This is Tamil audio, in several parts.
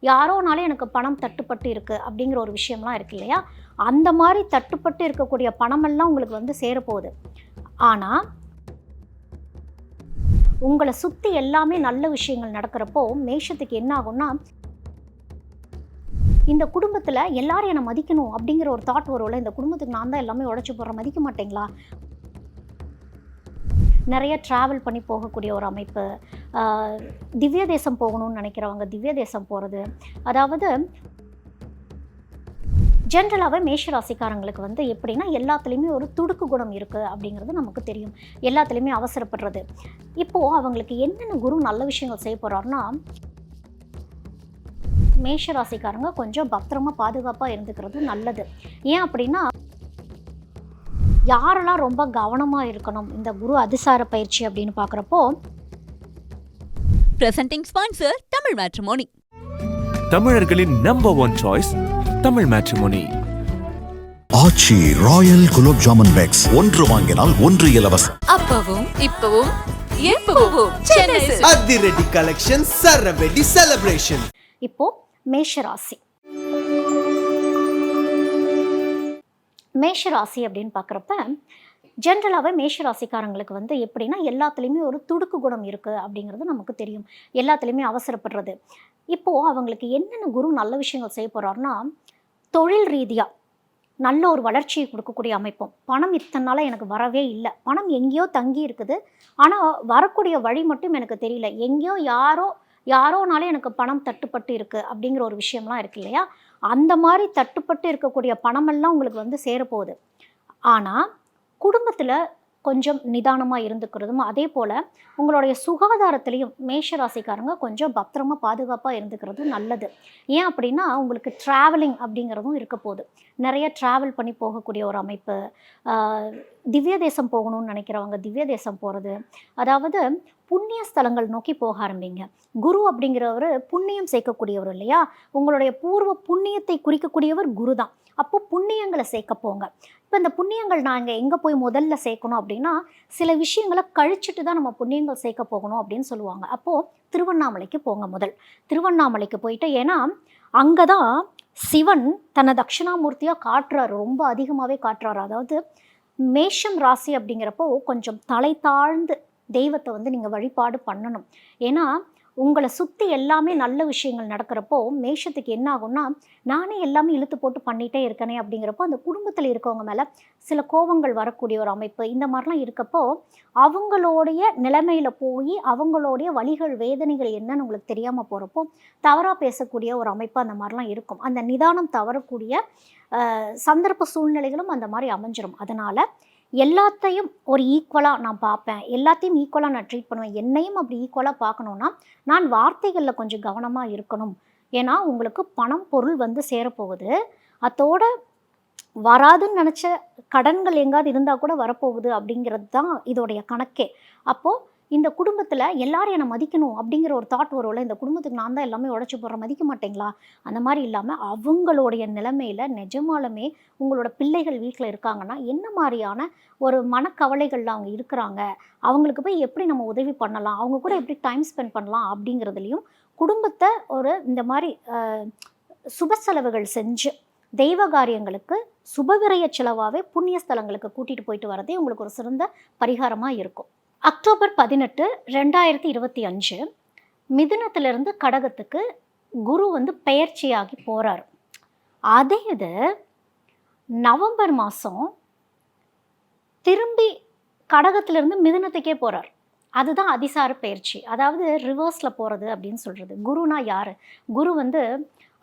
யாரோனாலே எனக்கு பணம் தட்டுப்பட்டு இருக்குது அப்படிங்கிற ஒரு விஷயம்லாம் இருக்கு இல்லையா? அந்த மாதிரி தட்டுப்பட்டு இருக்கக்கூடிய பணமெல்லாம் உங்களுக்கு வந்து சேரப்போகுது. ஆனால் உங்களை சுற்றி எல்லாமே நல்ல விஷயங்கள் நடக்கிறப்போ மேஷத்துக்கு என்ன ஆகும்னா, இந்த குடும்பத்தில் எல்லாரும் என்னை மதிக்கணும் அப்படிங்கிற ஒரு தாட் வரும்ல, இந்த குடும்பத்துக்கு நான் தான் எல்லாமே உடச்சி போடுறேன், மதிக்க மாட்டேங்களா? நிறைய ட்ராவல் பண்ணி போகக்கூடிய ஒரு அமைப்பு, திவ்ய தேசம் போகணும்னு நினைக்கிறவங்க திவ்ய தேசம் போகிறது. அதாவது ஜென்ரலாகவே மேஷ ராசிக்காரங்களுக்கு வந்து எப்படின்னா எல்லாத்துலேயுமே ஒரு துடுக்கு குணம் இருக்குது அப்படிங்கிறது நமக்கு தெரியும். எல்லாத்துலேயுமே அவசரப்படுறது. இப்போது அவங்களுக்கு என்னென்ன குரு நல்ல விஷயங்கள் செய்ய போகிறாருன்னா, மேஷ ராசிக்காரங்க கொஞ்சம் பத்திரமா பாதுகாப்பாக இருந்துக்கிறது நல்லது. ஏன் அப்படின்னா, யாரெல்லாம் ரொம்ப கவனமாக இருக்கணும் இந்த குரு அதிசார பயிற்சி அப்படின்னு பார்க்குறப்போ, பிரசன்டிங் ஸ்பான்சர் தமிழ் மேட்ரிமோனி, தமிழர்களின் number 1 choice Tamil matrimony. Aachi royal gulab jamun packs, ஒன்று வாங்கினால் ஒன்று இலவசம். அப்பவும் இப்பவும் எப்பவும் சென்னை அதிரடி கலெக்ஷன், சரவெடி செலிப்ரேஷன். இப்போ மேஷராசி மேஷராசி அப்படின்னு பார்க்குறப்ப ஜென்ரலாகவே மேஷராசிக்காரங்களுக்கு வந்து எப்படின்னா எல்லாத்துலேயுமே ஒரு துடுக்கு குணம் இருக்குது அப்படிங்கிறது நமக்கு தெரியும். எல்லாத்துலேயுமே அவசரப்படுறது. இப்போது அவங்களுக்கு என்னென்ன குரு நல்ல விஷயங்கள் செய்ய போகிறாருன்னா, தொழில் ரீதியாக நல்ல ஒரு வளர்ச்சியை கொடுக்கக்கூடிய அமைப்பும். பணம் இத்தனை நாளாக எனக்கு வரவே இல்லை, பணம் எங்கேயோ தங்கி இருக்குது, ஆனால் வரக்கூடிய வழி மட்டும் எனக்கு தெரியல, எங்கேயோ யாரோனாலே எனக்கு பணம் தட்டுப்பட்டு இருக்குது அப்படிங்கிற ஒரு விஷயம்லாம் இருக்குது இல்லையா? அந்த மாதிரி தட்டுப்பட்டு இருக்கக்கூடிய பணமெல்லாம் உங்களுக்கு வந்து சேரப்போகுது. ஆனால் குடும்பத்தில் கொஞ்சம் நிதானமாக இருந்துக்கிறதும், அதே போல் உங்களுடைய சுகாதாரத்துலேயும் மேஷராசிக்காரங்க கொஞ்சம் பத்திரமா பாதுகாப்பாக இருந்துக்கிறது நல்லது. ஏன் அப்படின்னா, உங்களுக்கு ட்ராவலிங் அப்படிங்கிறதும் இருக்க போகுது. நிறைய ட்ராவல் பண்ணி போகக்கூடிய ஒரு அமைப்பு, திவ்ய தேசம் போகணும்னு நினைக்கிறவங்க திவ்ய தேசம் போகிறது. அதாவது புண்ணிய ஸ்தலங்கள் நோக்கி போக ஆரம்பிங்க. குரு அப்படிங்கிறவர் புண்ணியம் சேர்க்கக்கூடியவர் இல்லையா? உங்களுடைய பூர்வ புண்ணியத்தை குறிக்கக்கூடியவர் குரு தான். அப்போ புண்ணியங்களை சேர்க்க போங்க. இப்போ இந்த புண்ணியங்கள் நாங்கள் எங்கே போய் முதல்ல சேர்க்கணும் அப்படின்னா, சில விஷயங்களை கழிச்சிட்டு தான் நம்ம புண்ணியங்கள் சேர்க்க போகணும் அப்படின்னு சொல்லுவாங்க. அப்போது திருவண்ணாமலைக்கு போங்க. முதல் திருவண்ணாமலைக்கு போயிட்டு, ஏன்னா அங்கே தான் சிவன் தன்னை தட்சிணாமூர்த்தியாக காட்டுறாரு, ரொம்ப அதிகமாகவே காட்டுறாரு. அதாவது மேஷம் ராசி அப்படிங்கிறப்போ கொஞ்சம் தலை தாழ்ந்து தெய்வத்தை வந்து நீங்கள் வழிபாடு பண்ணணும். ஏன்னா உங்களை சுற்றி எல்லாமே நல்ல விஷயங்கள் நடக்கிறப்போ மேஷத்துக்கு என்ன ஆகும்னா, நானே எல்லாமே இழுத்து போட்டு பண்ணிகிட்டே இருக்கனே அப்படிங்கிறப்போ அந்த குடும்பத்தில் இருக்கவங்க மேலே சில கோபங்கள் வரக்கூடிய ஒரு அமைப்பு, இந்த மாதிரிலாம் இருக்கப்போ அவங்களுடைய நிலைமையில் போய் அவங்களுடைய வலிகள் வேதனைகள் என்னன்னு உங்களுக்கு தெரியாமல் போகிறப்போ தவறாக பேசக்கூடிய ஒரு அமைப்பு அந்த மாதிரிலாம் இருக்கும். அந்த நிதானம் தவறக்கூடிய சந்தர்ப்ப சூழ்நிலைகளும் அந்த மாதிரி அமைஞ்சிரும். அதனால் எல்லாத்தையும் ஒரு ஈக்குவலாக நான் பார்ப்பேன், எல்லாத்தையும் ஈக்குவலாக நான் ட்ரீட் பண்ணுவேன், என்னையும் அப்படி ஈக்குவலாக பார்க்கணுன்னா நான் வார்த்தைகளில் கொஞ்சம் கவனமாக இருக்கணும். ஏன்னா உங்களுக்கு பணம் பொருள் வந்து சேரப்போகுது, அதோட வராதுன்னு நினச்ச கடன்கள் எங்காவது இருந்தால் கூட வரப்போகுது அப்படிங்கிறது தான் இதோடைய கணக்கே. அப்போது இந்த குடும்பத்தில் எல்லாரும் என்னை மதிக்கணும் அப்படிங்கிற ஒரு தாட் வரும்ல, இந்த குடும்பத்துக்கு நான் தான் எல்லாமே உடச்சி போடுறேன், மதிக்க மாட்டேங்களா? அந்த மாதிரி இல்லாமல் அவங்களுடைய நிலைமையில் நிஜமாலுமே உங்களோட பிள்ளைகள் வீட்டில் இருக்காங்கன்னா என்ன மாதிரியான ஒரு மனக்கவலைகளில் அவங்க இருக்கிறாங்க, அவங்களுக்கு போய் எப்படி நம்ம உதவி பண்ணலாம், அவங்க கூட எப்படி டைம் ஸ்பெண்ட் பண்ணலாம் அப்படிங்கிறதுலையும் குடும்பத்தை ஒரு இந்த மாதிரி சுப செலவுகள் செஞ்சு தெய்வ காரியங்களுக்கு சுபவிரய செலவாகவே புண்ணிய ஸ்தலங்களுக்கு கூட்டிகிட்டு போயிட்டு வரதே உங்களுக்கு ஒரு சிறந்த பரிகாரமாக இருக்கும். அக்டோபர் 18, 2025 மிதுனத்திலிருந்து கடகத்துக்கு குரு வந்து பெயர்ச்சியாகி போகிறார். அதே இது நவம்பர் மாதம் திரும்பி கடகத்திலிருந்து மிதுனத்துக்கே போகிறார். அதுதான் அதிசார பயிற்சி, அதாவது ரிவர்ஸில் போகிறது அப்படின்னு சொல்கிறது. குருனா யார்? குரு வந்து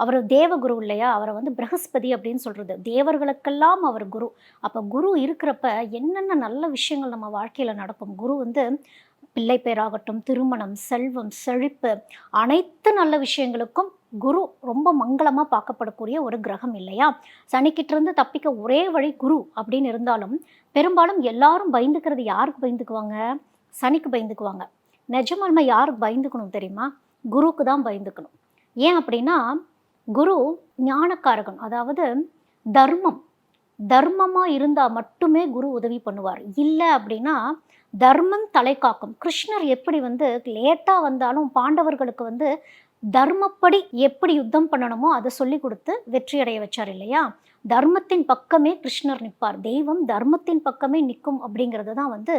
அவர் தேவகுரு இல்லையா? அவரை வந்து பிரகஸ்பதி அப்படின்னு சொல்கிறது. தேவர்களுக்கெல்லாம் அவர் குரு. அப்போ குரு இருக்கிறப்ப என்னென்ன நல்ல விஷயங்கள் நம்ம வாழ்க்கையில் நடக்கும். குரு வந்து பிள்ளை பேராகட்டும், திருமணம், செல்வம், செழிப்பு, அனைத்து நல்ல விஷயங்களுக்கும் குரு ரொம்ப மங்களமாக பார்க்கப்படக்கூடிய ஒரு கிரகம் இல்லையா? சனிக்கிட்டிருந்து தப்பிக்க ஒரே வழி குரு அப்படின்னு இருந்தாலும் பெரும்பாலும் எல்லாரும் பயந்துக்கிறது யாருக்கு பயந்துக்குவாங்க? சனிக்கு பயந்துக்குவாங்க. நிஜமாலுமே யாருக்கு பயந்துக்கணும் தெரியுமா? குருக்கு தான் பயந்துக்கணும். ஏன் அப்படின்னா, குரு ஞானக்காரகன், அதாவது தர்மமாக இருந்தால் மட்டுமே குரு உதவி பண்ணுவார். இல்லை அப்படின்னா தர்மம் தலை காக்கும். கிருஷ்ணர் எப்படி வந்து லேட்டாக வந்தாலும் பாண்டவர்களுக்கு வந்து தர்மப்படி எப்படி யுத்தம் பண்ணணுமோ அதை சொல்லி கொடுத்து வெற்றி அடைய வச்சார் இல்லையா. தர்மத்தின் பக்கமே கிருஷ்ணர் நிற்பார், தெய்வம் தர்மத்தின் பக்கமே நிற்கும் அப்படிங்கிறது தான் வந்து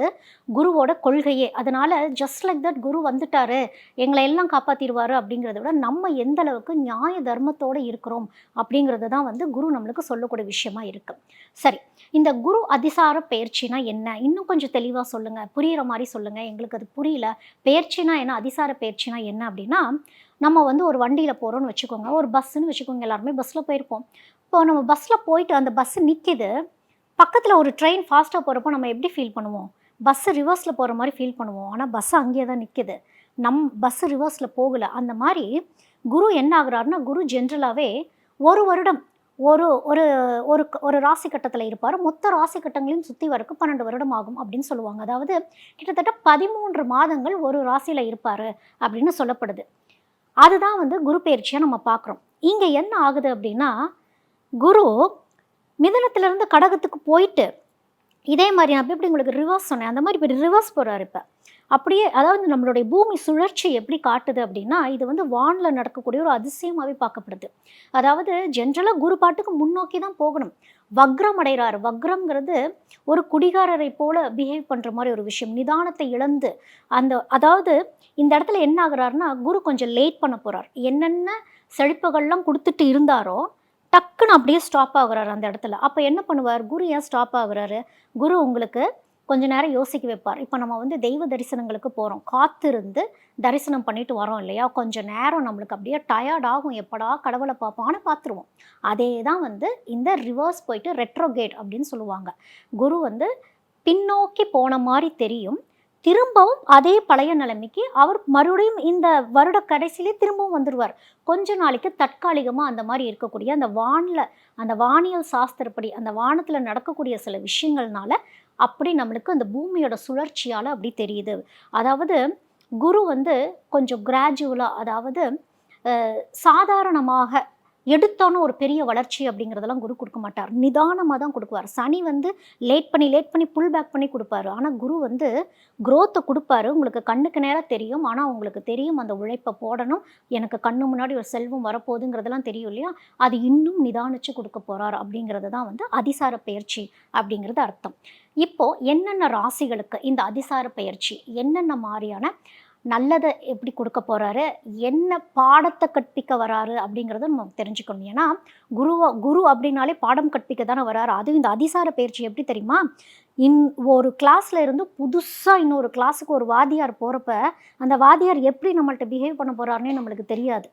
குருவோட கொள்கையே. அதனால ஜஸ்ட் லைக் தட் குரு வந்துட்டாரு, எங்களை எல்லாம் காப்பாற்றிடுவார் அப்படிங்கிறத விட நம்ம எந்த அளவுக்கு நியாய தர்மத்தோடு இருக்கிறோம் அப்படிங்கிறது தான் வந்து குரு நம்மளுக்கு சொல்லக்கூடிய விஷயமா இருக்கு. சரி, இந்த குரு அதிசார பயிற்சினா என்ன, இன்னும் கொஞ்சம் தெளிவாக சொல்லுங்கள், புரிகிற மாதிரி சொல்லுங்கள், எங்களுக்கு அது புரியல. பயிற்சினா என்ன, அதிசார பயிற்சினா என்ன அப்படின்னா, நம்ம வந்து ஒரு வண்டியில் போகிறோன்னு வச்சுக்கோங்க, ஒரு பஸ்ஸுன்னு வச்சுக்கோங்க, எல்லாருமே பஸ்ஸில் போயிருப்போம். இப்போ நம்ம பஸ்ஸில் போயிட்டு அந்த பஸ்ஸு நிற்கிது, பக்கத்தில் ஒரு ட்ரெயின் ஃபாஸ்ட்டாக போகிறப்போ நம்ம எப்படி ஃபீல் பண்ணுவோம், பஸ்ஸு ரிவர்ஸில் போகிற மாதிரி ஃபீல் பண்ணுவோம். ஆனால் பஸ்ஸு அங்கேயே தான் நிற்கிது, பஸ்ஸு ரிவர்ஸில் போகலை. அந்த மாதிரி குரு என்ன ஆகுறாருன்னா, குரு ஜென்ரலாகவே ஒரு வருடம் ஒரு ஒரு ஒரு ஒரு ராசி கட்டத்தில் இருப்பார். மொத்த ராசி கட்டங்களையும் சுற்றி வரக்கு 12 வருடம் ஆகும் அப்படின்னு சொல்லுவாங்க. அதாவது கிட்டத்தட்ட 13 மாதங்கள் ஒரு ராசியில் இருப்பார் அப்படின்னு சொல்லப்படுது. அதுதான் வந்து குரு பயிற்சியாக நம்ம பார்க்குறோம். இங்கே என்ன ஆகுது அப்படின்னா, குரு மிதனத்திலிருந்து கடகத்துக்கு போயிட்டு இதே மாதிரி நான் எப்படி உங்களுக்கு ரிவர்ஸ் சொன்னேன், அந்த மாதிரி இப்போ ரிவர்ஸ் போகிறார். இப்போ அப்படியே அதாவது நம்மளுடைய பூமி சுழற்சி எப்படி காட்டுது அப்படின்னா, இது வந்து வானில் நடக்கக்கூடிய ஒரு அதிசயமாகவே பார்க்கப்படுது. அதாவது ஜென்ரலாக குரு பாட்டுக்கு முன்னோக்கி தான் போகணும், வக்ரம் அடைகிறாரு. வக்ரம்ங்கிறது ஒரு குடிகாரரை போல பிஹேவ் பண்ணுற மாதிரி ஒரு விஷயம், நிதானத்தை இழந்து அதாவது இந்த இடத்துல என்ன ஆகுறாருன்னா, குரு கொஞ்சம் லேட் பண்ண போகிறார். என்னென்ன செழிப்புகள்லாம் கொடுத்துட்டு இருந்தாரோ டக்குன்னு அப்படியே ஸ்டாப் ஆகுறாரு அந்த இடத்துல. அப்போ என்ன பண்ணுவார் குரு, ஏன் ஸ்டாப் ஆகுறாரு, குரு உங்களுக்கு கொஞ்ச நேரம் யோசிக்க வைப்பார். இப்போ நம்ம வந்து தெய்வ தரிசனங்களுக்கு போகிறோம், காத்திருந்து தரிசனம் பண்ணிட்டு வரோம் இல்லையா, கொஞ்சம் நேரம் நம்மளுக்கு அப்படியே டயர்ட் ஆகும், எப்படா கடவுளை பார்ப்போம்னு பார்த்துருவோம். அதே தான் வந்து இந்த ரிவர்ஸ் போயிட்டு ரெட்ரோகேட் அப்படின்னு சொல்லுவாங்க. குரு வந்து பின்னோக்கி போன மாதிரி தெரியும், திரும்பவும் அதே பழைய நிலைமைக்கு அவர் மறுபடியும் இந்த வருட கடைசியிலே திரும்பவும் வந்துடுவார். கொஞ்ச நாளைக்கு தற்காலிகமாக அந்த மாதிரி இருக்கக்கூடிய அந்த வானியல் சாஸ்திரப்படி அந்த வானத்தில் நடக்கக்கூடிய சில விஷயங்கள்னால அப்படி நம்மளுக்கு அந்த பூமியோட சுழற்சியால் அப்படி தெரியுது. அதாவது குரு வந்து கொஞ்சம் கிராஜுவலாக, அதாவது சாதாரணமாக எடுத்தோன்னு ஒரு பெரிய வளர்ச்சி அப்படிங்கிறதெல்லாம் குரு கொடுக்க மாட்டார், நிதானமாக தான் கொடுக்குவார். சனி வந்து லேட் பண்ணி புல் பேக் பண்ணி கொடுப்பாரு. ஆனால் குரு வந்து குரோத்தை கொடுப்பாரு, உங்களுக்கு கண்ணுக்கு நேரம் தெரியும். ஆனால் உங்களுக்கு தெரியும் அந்த உழைப்பை போடணும், எனக்கு கண்ணு முன்னாடி ஒரு செல்வம் வரப்போகுதுங்கிறதெல்லாம் தெரியும் இல்லையா, அது இன்னும் நிதானிச்சு கொடுக்க போகிறார் அப்படிங்கிறது தான் வந்து அதிசார பயிற்சி அப்படிங்கிறது அர்த்தம். இப்போது என்னென்ன ராசிகளுக்கு இந்த அதிசார பயிற்சி என்னென்ன மாதிரியான நல்லதை எப்படி கொடுக்க போகிறாரு, என்ன பாடத்தை கற்பிக்க வராரு அப்படிங்கிறத நம்ம தெரிஞ்சுக்கணும். ஏன்னா குரு அப்படின்னாலே பாடம் கற்பிக்க தானே வராரு. அதுவும் இந்த அதிசார பயிற்சி எப்படி தெரியுமா, ஒரு கிளாஸில் இருந்து புதுசாக இன்னொரு கிளாஸுக்கு ஒரு வாத்தியார் போகிறப்ப அந்த வாத்தியார் எப்படி நம்மள்ட்ட பிஹேவ் பண்ண போகிறாருன்னே நம்மளுக்கு தெரியாது.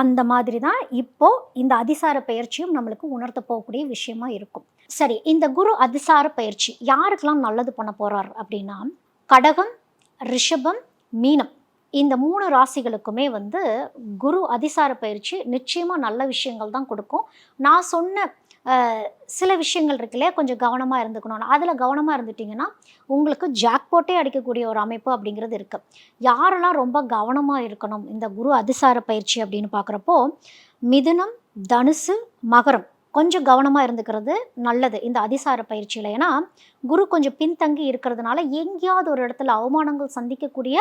அந்த மாதிரி தான் இப்போது இந்த அதிசார பயிற்சியும் நம்மளுக்கு உணர்த்த போகக்கூடிய விஷயமா இருக்கும். சரி, இந்த குரு அதிசார பயிற்சி யாருக்கெல்லாம் நல்லது பண்ண போகிறார் அப்படின்னா, கடகம், ரிஷபம், மீனம், இந்த 3 ராசிகளுக்குமே வந்து குரு அதிசார பயிற்சி நிச்சயமாக நல்ல விஷயங்கள் தான் கொடுக்கும். நான் சொன்ன சில விஷயங்கள் இருக்குல்லையா, கொஞ்சம் கவனமாக இருந்துக்கணும். அதில் கவனமாக இருந்துட்டிங்கன்னா உங்களுக்கு ஜாக்பாட்டே அடிக்கக்கூடிய ஒரு அமைப்பு அப்படிங்கிறது இருக்குது. யாரெல்லாம் ரொம்ப கவனமாக இருக்கணும் இந்த குரு அதிசார பயிற்சி அப்படின்னு பார்க்குறப்போ, மிதுனம், தனுசு, மகரம் கொஞ்சம் கவனமாக இருந்துக்கிறது நல்லது இந்த அதிசார பயிற்சியில். ஏன்னா குரு கொஞ்சம் பின்தங்கி இருக்கிறதுனால எங்கேயாவது ஒரு இடத்துல அவமானங்கள் சந்திக்கக்கூடிய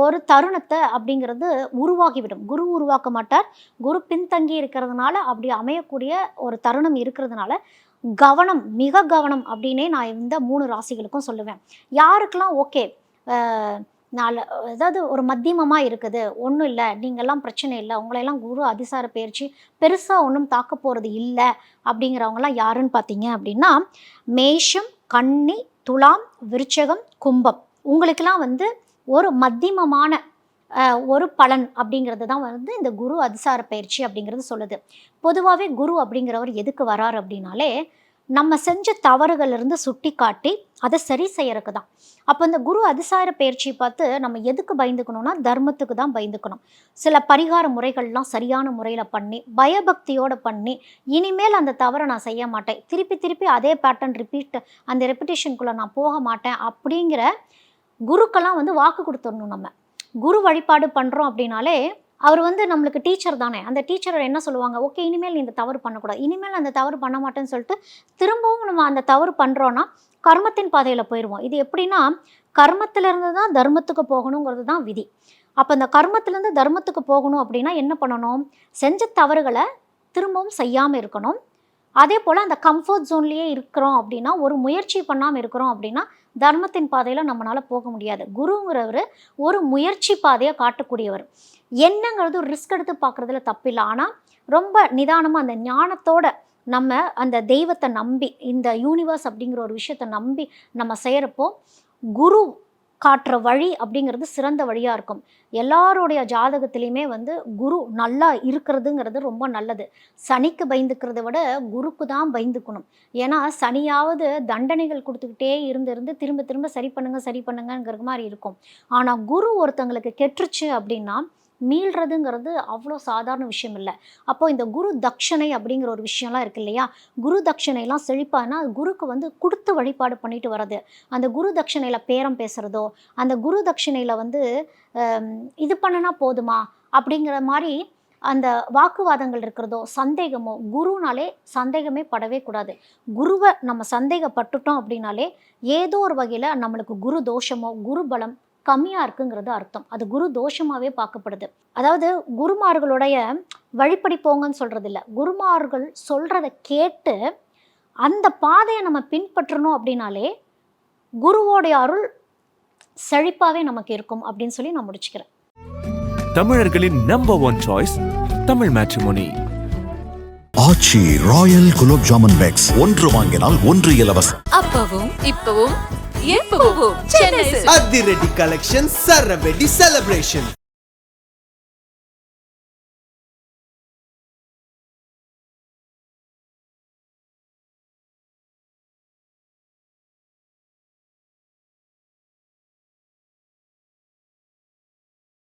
ஒரு தருணத்தை அப்படிங்கிறது உருவாகிவிடும். குரு உருவாக்க மாட்டார், குரு பின்தங்கி இருக்கிறதுனால அப்படி அமையக்கூடிய ஒரு தருணம் இருக்கிறதுனால கவனம், மிக கவனம் அப்படின்னே நான் இந்த 3 ராசிகளுக்கும் சொல்லுவேன். யாருக்கெல்லாம் ஓகே அதாவது ஒரு மத்தியமமாக இருக்குது, ஒன்றும் இல்லை, நீங்கள்லாம் பிரச்சனை இல்லை, உங்களையெல்லாம் குரு அதிசார பயிற்சி பெருசாக ஒன்றும் தாக்க போகிறது இல்லை அப்படிங்கிறவங்களாம் யாருன்னு பார்த்தீங்க அப்படின்னா, மேஷம், கன்னி, துலாம், விருச்சகம், கும்பம், உங்களுக்கெல்லாம் வந்து ஒரு மத்தியமமான ஒரு பலன் அப்படிங்கிறது தான் வந்து இந்த குரு அதிசார பயிற்சி அப்படிங்கிறது சொல்லுது. பொதுவாகவே குரு அப்படிங்கிறவர் எதுக்கு வரார் அப்படின்னாலே, நம்ம செஞ்ச தவறுகளிலிருந்து சுட்டி காட்டி அதை சரி செய்யறதுக்கு தான். அப்போ இந்த குரு அதிசார பயிற்சியை பார்த்து நம்ம எதுக்கு பயந்துக்கணும்னா, தர்மத்துக்கு தான் பயந்துக்கணும். சில பரிகார முறைகள்லாம் சரியான முறையில் பண்ணி பயபக்தியோடு பண்ணி இனிமேல் அந்த தவறை நான் செய்ய மாட்டேன், திருப்பி அதே பேட்டர்ன் அந்த ரெப்பிட்டேஷனுக்குள்ளே நான் போக மாட்டேன் அப்படிங்கிற குருக்கெல்லாம் வந்து வாக்கு கொடுத்துடணும். நம்ம குரு வழிபாடு பண்ணுறோம் அப்படின்னாலே அவர் வந்து நம்மளுக்கு டீச்சர் தானே, அந்த டீச்சர் என்ன சொல்லுவாங்க, ஓகே இனிமேல் நீ இந்த தவறு பண்ணக்கூடாது, இனிமேல் அந்த தவறு பண்ண மாட்டேன்னு சொல்லிட்டு திரும்பவும் நம்ம அந்த தவறு பண்ணுறோன்னா கர்மத்தின் பாதையில் போயிடுவோம். இது எப்படின்னா, கர்மத்திலிருந்து தான் தர்மத்துக்கு போகணுங்கிறது தான் விதி. அப்போ இந்த கர்மத்திலேருந்து தர்மத்துக்கு போகணும் அப்படின்னா என்ன பண்ணணும்? செஞ்ச தவறுகளை திரும்பவும் செய்யாமல் இருக்கணும். அதே போல் அந்த கம்ஃபர்ட் ஜோன்லேயே இருக்கிறோம் அப்படின்னா, ஒரு முயற்சி பண்ணாமல் இருக்கிறோம் அப்படின்னா தர்மத்தின் பாதையில் நம்மளால் போக முடியாது. குருங்கிறவர் ஒரு முயற்சி பாதையை காட்டக்கூடியவர். என்னங்கிறது ஒரு ரிஸ்க் எடுத்து பார்க்குறதுல தப்பில்லை. ஆனால் ரொம்ப நிதானமாக அந்த ஞானத்தோட நம்ம அந்த தெய்வத்தை நம்பி, இந்த யூனிவர்ஸ் அப்படிங்கிற ஒரு விஷயத்தை நம்பி நம்ம செய்கிறப்போ குரு காட்டுற வழி அப்படிங்கிறது சிறந்த வழியாக இருக்கும். எல்லாருடைய ஜாதகத்திலையுமே வந்து குரு நல்லா இருக்கிறதுங்கிறது ரொம்ப நல்லது. சனிக்கு பயந்துக்கிறத விட குருக்கு தான் பயந்துக்கணும். ஏன்னா சனியாவது தண்டனைகள் கொடுத்துக்கிட்டே இருந்து திரும்ப திரும்ப சரி பண்ணுங்கிற மாதிரி இருக்கும். ஆனால் குரு ஒருத்தங்களுக்கு கெட்டுருச்சு அப்படின்னா மீள்றதுங்கிறது அவ்வளோ சாதாரண விஷயம் இல்லை. அப்போ இந்த குரு தட்சணை அப்படிங்கிற ஒரு விஷயம்லாம் இருக்கு இல்லையா? குரு தட்சணைலாம் செழிப்பானா குருக்கு வந்து கொடுத்து வழிபாடு பண்ணிட்டு வர்றது. அந்த குரு தட்சணையில் பேரம் பேசுகிறதோ, அந்த குரு தட்சணையில் வந்து இது பண்ணினா போதுமா அப்படிங்கிற மாதிரி அந்த வாக்குவாதங்கள் இருக்கிறதோ, சந்தேகமோ, குருனாலே சந்தேகமே படவே கூடாது. குருவை நம்ம சந்தேகப்பட்டுட்டோம் அப்படின்னாலே ஏதோ ஒரு வகையில் நம்மளுக்கு குரு தோஷமோ குரு பலம் கம்மியாக இருக்குங்கிறது அர்த்தம். அது குரு தோஷமாகவே பார்க்கப்படுது. அதாவது குருமார்களுடைய வழிப்படி போங்கன்னு சொல்கிறது இல்லை. குருமார்கள் சொல்கிறத கேட்டு அந்த பாதையை நம்ம பின்பற்றணும் அப்படின்னாலே குருவோடைய அருள் செழிப்பாகவே நமக்கு இருக்கும் அப்படின்னு சொல்லி நான் முடிச்சுக்கிறேன். தமிழர்களின் number one choice Tamil matrimony. Aachi royal gulab jamun packs, ஒன்று வாங்கினால் ஒன்று இலவசம். அப்பவும் இப்பவும் எப்பவும் சென்னை அதிரடி கலெக்ஷன் சரவெடி செலிப்ரேஷன்.